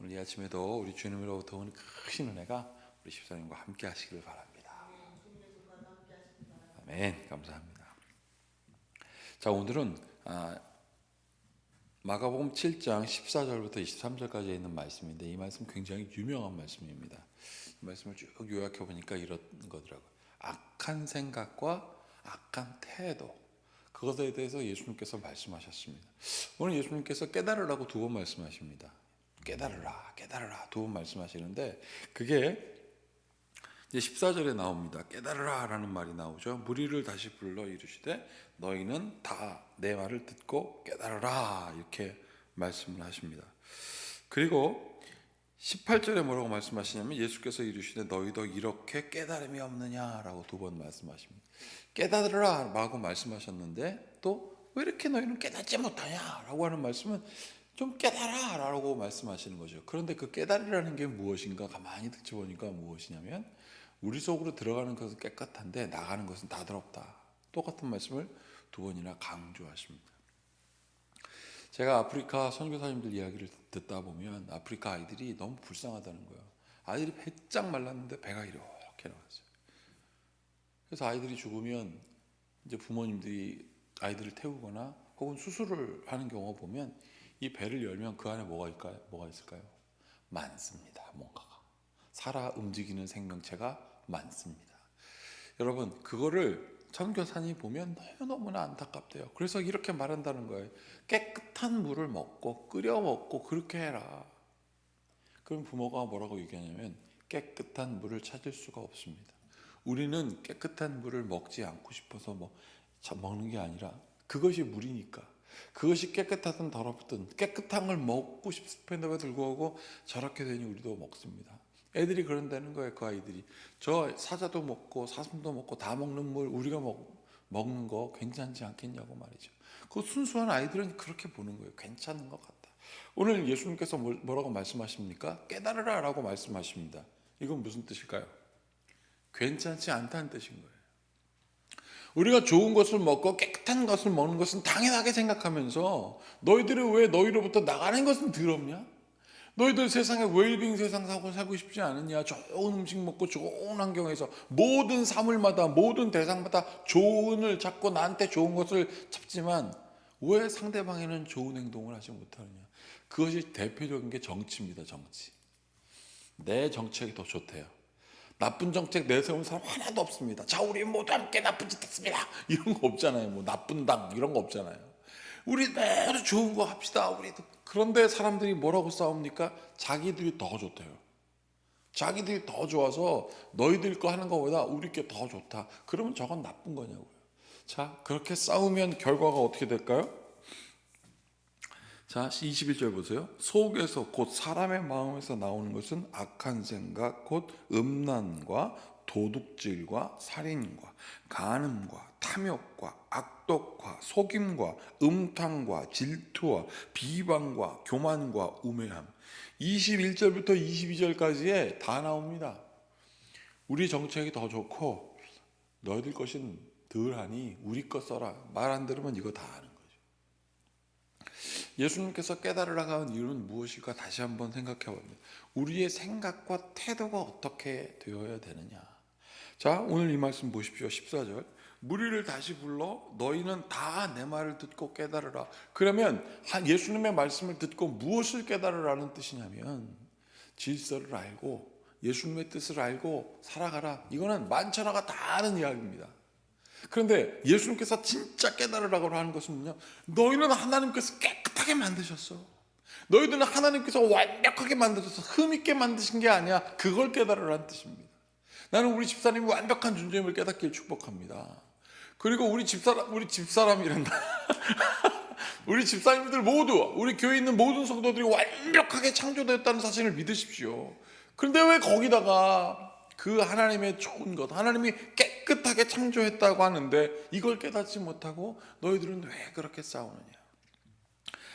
오늘 이 아침에도 우리 주님으로부터 온 크신 은혜가 우리 집사님과 함께 하시길 바랍니다. 아멘. 감사합니다. 자, 오늘은 마가복음 7장 14절부터 23절까지 있는 말씀인데, 이 말씀 굉장히 유명한 말씀입니다. 이 말씀을 쭉 요약해 보니까 이런 거더라고요. 악한 생각과 악한 태도, 그것에 대해서 예수님께서 말씀하셨습니다. 오늘 예수님께서 깨달으라고 두 번 말씀하십니다. 깨달으라, 깨달으라 두 번 말씀하시는데, 그게 이제 14절에 나옵니다. 깨달으라 라는 말이 나오죠. 무리를 다시 불러 이르시되 너희는 다 내 말을 듣고 깨달으라, 이렇게 말씀을 하십니다. 그리고 18절에 뭐라고 말씀하시냐면, 예수께서 이르시되 너희도 이렇게 깨달음이 없느냐라고 두 번 말씀하십니다. 깨달으라 라고 말씀하셨는데, 또 왜 이렇게 너희는 깨닫지 못하냐라고 하는 말씀은 좀 깨달아 라고 말씀하시는 거죠. 그런데 그 깨달으라는 게 무엇인가 가만히 들춰보니까 무엇이냐면, 우리 속으로 들어가는 것은 깨끗한데 나가는 것은 다 더럽다. 똑같은 말씀을 두 번이나 강조하십니다. 제가 아프리카 선교사님들 이야기를 듣다 보면 아프리카 아이들이 너무 불쌍하다는 거예요. 아이들이 배짱 말랐는데 배가 이렇게 나왔어요. 그래서 아이들이 죽으면 이제 부모님들이 아이들을 태우거나 혹은 수술을 하는 경우 보면 이 배를 열면 그 안에 뭐가 있을까요? 많습니다. 뭔가가 살아 움직이는 생명체가 많습니다. 여러분, 그거를 선교사님이 보면 너무나 안타깝대요. 그래서 이렇게 말한다는 거예요. 깨끗한 물을 먹고 끓여 먹고 그렇게 해라. 그럼 부모가 뭐라고 얘기하냐면, 깨끗한 물을 찾을 수가 없습니다. 우리는 깨끗한 물을 먹지 않고 싶어서 먹는 게 아니라, 그것이 물이니까, 그것이 깨끗하든 더럽든 깨끗한 걸 먹고 싶음에도 불구하고 저렇게 되니 우리도 먹습니다. 애들이 그런다는 거예요. 그 아이들이 저 사자도 먹고 사슴도 먹고 다 먹는 물 우리가 먹는 거 괜찮지 않겠냐고 말이죠. 그 순수한 아이들은 그렇게 보는 거예요. 괜찮은 것 같다. 오늘 예수님께서 뭐라고 말씀하십니까? 깨달으라 라고 말씀하십니다. 이건 무슨 뜻일까요? 괜찮지 않다는 뜻인 거예요. 우리가 좋은 것을 먹고 깨끗한 것을 먹는 것은 당연하게 생각하면서, 너희들이 왜 너희로부터 나가는 것은 더럽냐? 너희들 세상에 웰빙 세상 살고 싶지 않느냐? 좋은 음식 먹고 좋은 환경에서 모든 사물마다 모든 대상마다 좋은을 찾고 나한테 좋은 것을 찾지만 왜 상대방에는 좋은 행동을 하지 못하느냐? 그것이 대표적인 게 정치입니다. 정치. 내 정책이 더 좋대요. 나쁜 정책 내세우는 사람 하나도 없습니다. 자, 우리 모두 함께 나쁜 짓 했습니다. 이런 거 없잖아요. 뭐 나쁜 당 이런 거 없잖아요. 우리 모두 좋은 거 합시다. 우리도. 그런데 사람들이 뭐라고 싸웁니까? 자기들이 더 좋대요. 자기들이 더 좋아서 너희들 거 하는 것보다 우리 게 더 좋다. 그러면 저건 나쁜 거냐고요. 자, 그렇게 싸우면 결과가 어떻게 될까요? 자, 21절 보세요. 속에서 곧 사람의 마음에서 나오는 것은 악한 생각 곧 음란과 도둑질과 살인과 간음과 탐욕과 악독과 속임과 음탕과 질투와 비방과 교만과 우매함. 21절부터 22절까지에 다 나옵니다. 우리 정책이 더 좋고 너희들 것은 덜하니 우리 것 써라. 말 안 들으면 이거 다 하는 거죠. 예수님께서 깨달으라고 하는 이유는 무엇일까? 다시 한번 생각해 봅니다. 우리의 생각과 태도가 어떻게 되어야 되느냐. 자, 오늘 이 말씀 보십시오. 14절. 무리를 다시 불러 너희는 다 내 말을 듣고 깨달으라. 그러면 예수님의 말씀을 듣고 무엇을 깨달으라는 뜻이냐면, 질서를 알고 예수님의 뜻을 알고 살아가라. 이거는 만천하가 다 아는 이야기입니다. 그런데 예수님께서 진짜 깨달으라고 하는 것은 뭐냐? 너희는 하나님께서 깨끗하게 만드셨어. 너희들은 하나님께서 완벽하게 만드셔서 흠있게 만드신 게 아니야. 그걸 깨달으라는 뜻입니다. 나는 우리 집사님이 완벽한 존재임을 깨닫기를 축복합니다. 그리고 우리 집사람이란다. 우리 집사님들 모두, 우리 교회에 있는 모든 성도들이 완벽하게 창조되었다는 사실을 믿으십시오. 그런데 왜 거기다가 그 하나님의 좋은 것, 하나님이 깨끗하게 창조했다고 하는데 이걸 깨닫지 못하고 너희들은 왜 그렇게 싸우느냐?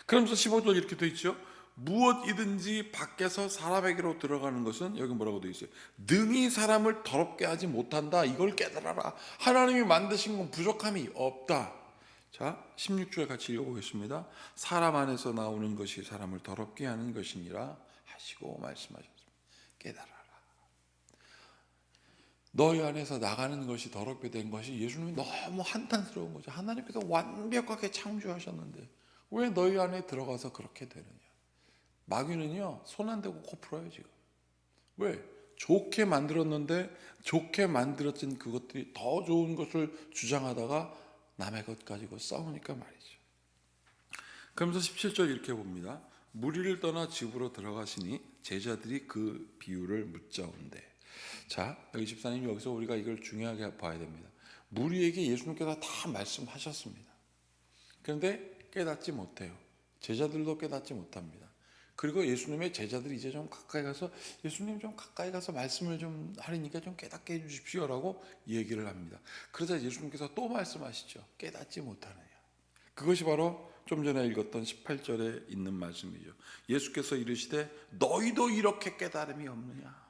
그러면서 15절 이렇게 돼 있죠. 무엇이든지 밖에서 사람에게로 들어가는 것은, 여기 뭐라고 돼 있어요? 능히 사람을 더럽게 하지 못한다. 이걸 깨달아라. 하나님이 만드신 건 부족함이 없다. 자, 16절 같이 읽어보겠습니다. 사람 안에서 나오는 것이 사람을 더럽게 하는 것이니라 하시고 말씀하셨습니다. 깨달아라. 너희 안에서 나가는 것이 더럽게 된 것이 예수님이 너무 한탄스러운 거죠. 하나님께서 완벽하게 창조하셨는데 왜 너희 안에 들어가서 그렇게 되느냐. 마귀는요, 손 안 대고 코 풀어요 지금. 왜? 좋게 만들었는데 좋게 만들어진 그것들이 더 좋은 것을 주장하다가 남의 것 가지고 싸우니까 말이죠. 그러면서 17절 이렇게 봅니다. 무리를 떠나 집으로 들어가시니 제자들이 그 비유를 묻자온대. 자, 여기 집사님, 여기서 우리가 이걸 중요하게 봐야 됩니다. 무리에게 예수님께서 다 말씀하셨습니다. 그런데 깨닫지 못해요. 제자들도 깨닫지 못합니다. 그리고 예수님의 제자들이 이제 좀 가까이 가서 예수님 좀 가까이 가서 말씀을 좀 하려니까 좀 깨닫게 해주십시오라고 얘기를 합니다. 그러자 예수님께서 또 말씀하시죠. 깨닫지 못하느냐. 그것이 바로 좀 전에 읽었던 18절에 있는 말씀이죠. 예수께서 이르시되 너희도 이렇게 깨달음이 없느냐.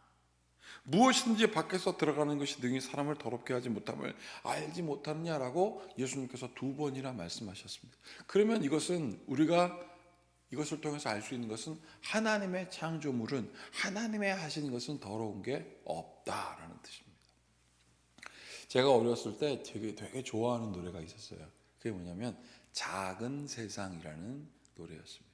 무엇이든지 밖에서 들어가는 것이 능히 사람을 더럽게 하지 못함을 알지 못하느냐라고 예수님께서 2번이나 말씀하셨습니다. 그러면 이것은 우리가 이것을 통해서 알 수 있는 것은 하나님의 창조물은 하나님의 하신 것은 더러운 게 없다라는 뜻입니다. 제가 어렸을 때 되게 좋아하는 노래가 있었어요. 그게 뭐냐면 작은 세상이라는 노래였습니다.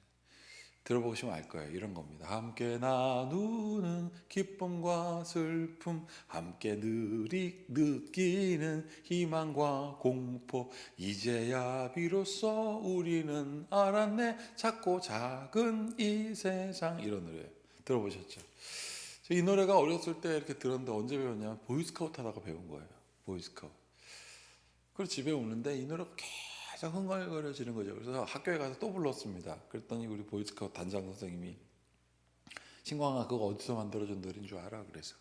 들어보시면 알 거예요. 이런 겁니다. 함께 나누는 기쁨과 슬픔, 함께 느끼는 희망과 공포, 이제야 비로소 우리는 알았네 작고 작은 이 세상. 이런 노래예요. 들어보셨죠? 이 노래가 어렸을 때 이렇게 들었는데 언제 배웠냐면 보이스카우트 하다가 배운 거예요. 보이스카우트. 그리고 집에 오는데 이 노래가 계속 흥얼거려지는 거죠. 그래서 학교에 가서 또 불렀습니다. 그랬더니 우리 보이스카우트 단장 선생님이 신광아 그거 어디서 만들어준 노래인 줄 알아? 그래서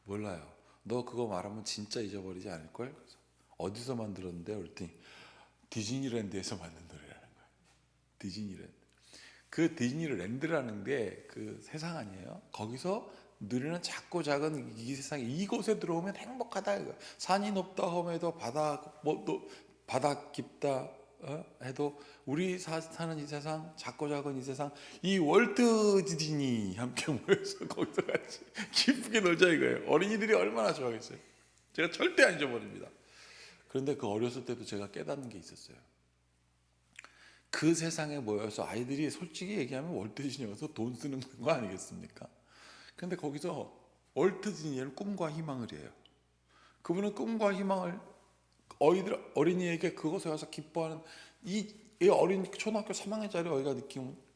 몰라요. 너 그거 말하면 진짜 잊어버리지 않을걸? 그래서 어디서 만들었는데? 그랬더니 디즈니랜드에서 만든 노래라는 거예요. 디즈니랜드. 그 디즈니랜드라는 게 그 세상 아니에요? 거기서 누리는 작고 작은 이 세상에 이곳에 들어오면 행복하다. 산이 높다 험해도 바다 깊다 해도 우리 사는 이 세상, 작고 작은 이 세상, 이 월트 디즈니 함께 모여서 거기서 같이 기쁘게 놀자 이거예요. 어린이들이 얼마나 좋아하겠어요. 제가 절대 안 잊어버립니다. 그런데 그 어렸을 때도 제가 깨닫는 게 있었어요. 그 세상에 모여서 아이들이 솔직히 얘기하면 월트 디즈니 와서 돈 쓰는 거 아니겠습니까? 그런데 거기서 월트 디즈니는 꿈과 희망을 해요. 그분은 꿈과 희망을 어린이에게 그곳에 와서 기뻐하는 이 어린 초등학교 3학년짜리 어이가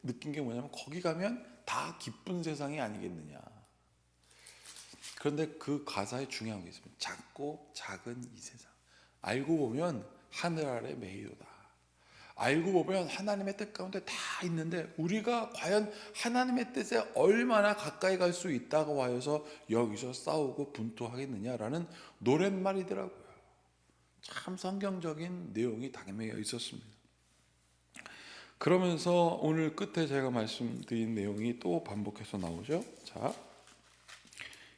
느낀 게 뭐냐면 거기 가면 다 기쁜 세상이 아니겠느냐. 그런데 그 가사에 중요한 게 있습니다. 작고 작은 이 세상. 알고 보면 하늘 아래 메이도다. 알고 보면 하나님의 뜻 가운데 다 있는데 우리가 과연 하나님의 뜻에 얼마나 가까이 갈 수 있다고 하여서 여기서 싸우고 분투하겠느냐라는 노랫말이더라고요. 참 성경적인 내용이 담겨 있었습니다. 그러면서 오늘 끝에 제가 말씀드린 내용이 또 반복해서 나오죠. 자,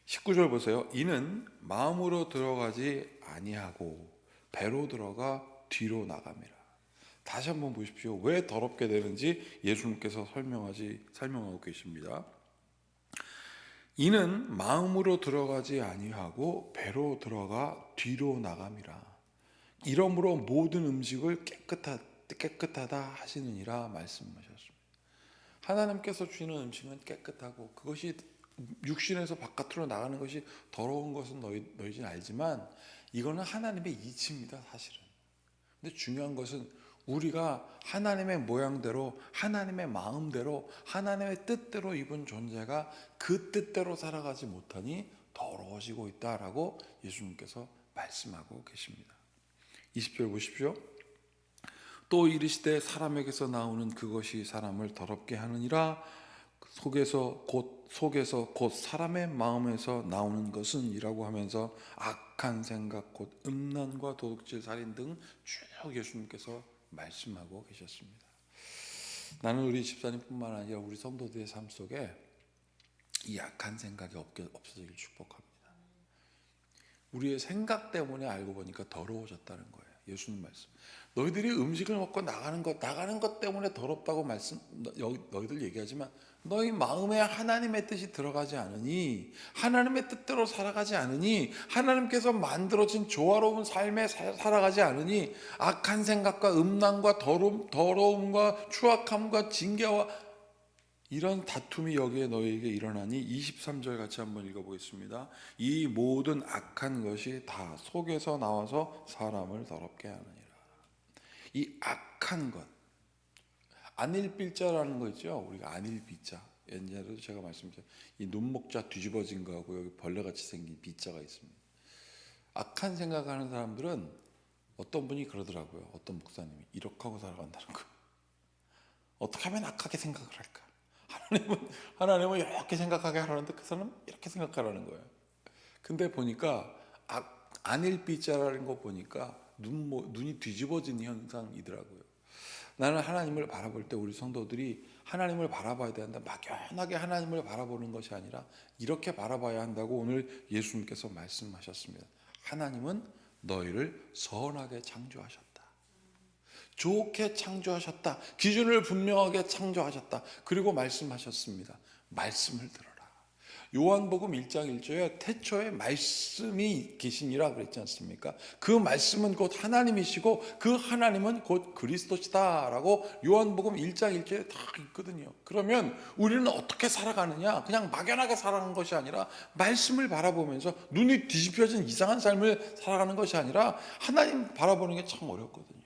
19절 보세요. 이는 마음으로 들어가지 아니하고 배로 들어가 뒤로 나감이라. 다시 한번 보십시오. 왜 더럽게 되는지 예수님께서 설명하고 계십니다. 이는 마음으로 들어가지 아니하고 배로 들어가 뒤로 나감이라. 이러므로 모든 음식을 깨끗하다 하시느니라 말씀하셨습니다. 하나님께서 주시는 음식은 깨끗하고 그것이 육신에서 바깥으로 나가는 것이 더러운 것은 너희는 알지만 이거는 하나님의 이치입니다. 사실은. 근데 중요한 것은 우리가 하나님의 모양대로 하나님의 마음대로 하나님의 뜻대로 입은 존재가 그 뜻대로 살아가지 못하니 더러워지고 있다라고 예수님께서 말씀하고 계십니다. 20절 보십시오. 또 이르시되 사람에게서 나오는 그것이 사람을 더럽게 하느니라. 속에서 곧 사람의 마음에서 나오는 것은 이라고 하면서 악한 생각 곧 음란과 도둑질 살인 등 쭉 예수님께서 말씀하고 계셨습니다. 나는 우리 집사님뿐만 아니라 우리 성도들의 삶 속에 이 악한 생각이 없어지길 축복합니다. 우리의 생각 때문에 알고 보니까 더러워졌다는 거예요. 예수님 말씀. 너희들이 음식을 먹고 나가는 것 때문에 더럽다고 너희들 얘기하지만 너희 마음에 하나님의 뜻이 들어가지 않으니, 하나님의 뜻대로 살아가지 않으니, 하나님께서 만들어진 조화로운 삶에 살아가지 않으니 악한 생각과 음란과 더러움과 추악함과 징계와 이런 다툼이 여기에 너희에게 일어나니 23절 같이 한번 읽어보겠습니다. 이 모든 악한 것이 다 속에서 나와서 사람을 더럽게 하느니라. 이 악한 것, 안일빌자라는 거 있죠. 우리가 안일비자, 옛날에도 제가 말씀드렸죠. 이 눈목자 뒤집어진 거하고 여기 벌레같이 생긴 비자가 있습니다. 악한 생각하는 사람들은 어떤 분이 그러더라고요. 어떤 목사님이 이렇게 하고 살아간다는 거. 어떻게 하면 악하게 생각을 할까? 하나님은 이렇게 생각하게 하라는데 그 사람은 이렇게 생각하라는 거예요. 근데 보니까 안일비자라는 거 보니까 눈이 뒤집어진 현상이더라고요. 나는 하나님을 바라볼 때 우리 성도들이 하나님을 바라봐야 되는데 막연하게 하나님을 바라보는 것이 아니라 이렇게 바라봐야 한다고 오늘 예수님께서 말씀하셨습니다. 하나님은 너희를 선하게 창조하셨다. 좋게 창조하셨다. 기준을 분명하게 창조하셨다. 그리고 말씀하셨습니다. 말씀을 들어라. 요한복음 1장 1절에 태초에 말씀이 계시니라 그랬지 않습니까? 그 말씀은 곧 하나님이시고 그 하나님은 곧 그리스도시다라고 요한복음 1장 1절에 다 있거든요. 그러면 우리는 어떻게 살아가느냐? 그냥 막연하게 살아가는 것이 아니라 말씀을 바라보면서 눈이 뒤집혀진 이상한 삶을 살아가는 것이 아니라 하나님 바라보는 게 참 어렵거든요.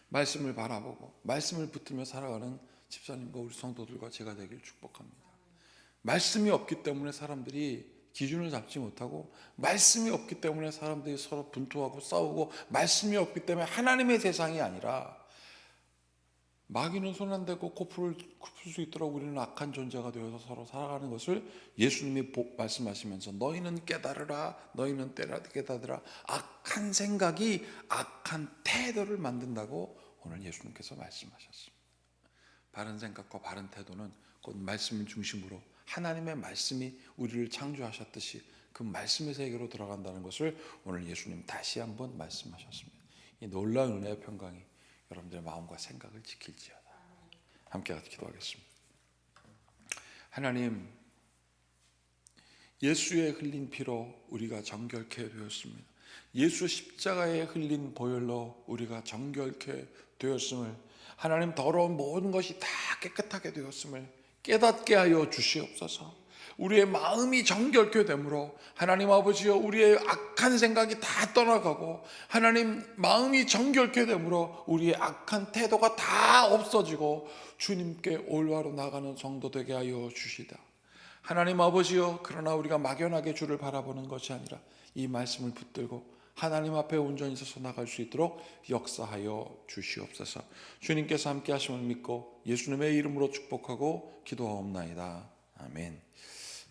말씀을 바라보고 말씀을 붙들며 살아가는 집사님과 우리 성도들과 제가 되길 축복합니다. 말씀이 없기 때문에 사람들이 기준을 잡지 못하고, 말씀이 없기 때문에 사람들이 서로 분투하고 싸우고, 말씀이 없기 때문에 하나님의 세상이 아니라 마귀는 손 안 대고 코풀 수 있도록 우리는 악한 존재가 되어서 서로 살아가는 것을 예수님이 말씀하시면서 너희는 깨달으라, 너희는 깨닫으라. 악한 생각이 악한 태도를 만든다고 오늘 예수님께서 말씀하셨습니다. 바른 생각과 바른 태도는 곧 말씀을 중심으로 하나님의 말씀이 우리를 창조하셨듯이 그 말씀의 세계로 들어간다는 것을 오늘 예수님 다시 한번 말씀하셨습니다. 이 놀라운 은혜의 평강이 여러분들의 마음과 생각을 지킬지어다. 함께 같이 기도하겠습니다. 하나님, 예수의 흘린 피로 우리가 정결케 되었습니다. 예수 십자가에 흘린 보혈로 우리가 정결케 되었음을, 하나님 더러운 모든 것이 다 깨끗하게 되었음을 깨닫게 하여 주시옵소서. 우리의 마음이 정결케 되므로 하나님 아버지여 우리의 악한 생각이 다 떠나가고, 하나님 마음이 정결케 되므로 우리의 악한 태도가 다 없어지고 주님께 올바로 나가는 성도 되게 하여 주시다. 하나님 아버지여, 그러나 우리가 막연하게 주를 바라보는 것이 아니라 이 말씀을 붙들고 하나님 앞에 온전히 서서 나갈 수 있도록 역사하여 주시옵소서. 주님께서 함께 하심을 믿고 예수님의 이름으로 축복하고 기도하옵나이다. 아멘.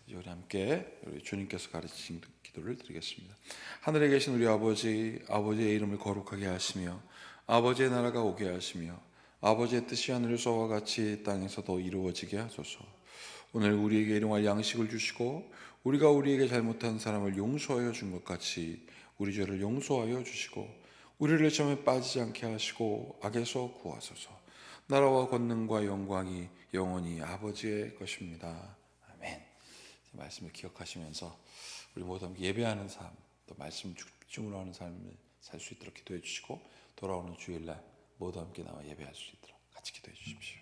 이제 우리 함께 주님께서 가르치신 기도를 드리겠습니다. 하늘에 계신 우리 아버지, 아버지의 이름을 거룩하게 하시며 아버지의 나라가 오게 하시며 아버지의 뜻이 하늘에서와 같이 땅에서도 이루어지게 하소서. 오늘 우리에게 일용할 양식을 주시고 우리가 우리에게 잘못한 사람을 용서하여 준 것 같이 우리 죄를 용서하여 주시고 우리를 시험에 빠지지 않게 하시고 악에서 구하소서. 나라와 권능과 영광이 영원히 아버지의 것입니다. 아멘. 말씀을 기억하시면서 우리 모두 함께 예배하는 삶, 또 말씀 집중으로 하는 삶을 살 수 있도록 기도해 주시고, 돌아오는 주일날 모두 함께 나와 예배할 수 있도록 같이 기도해 주십시오.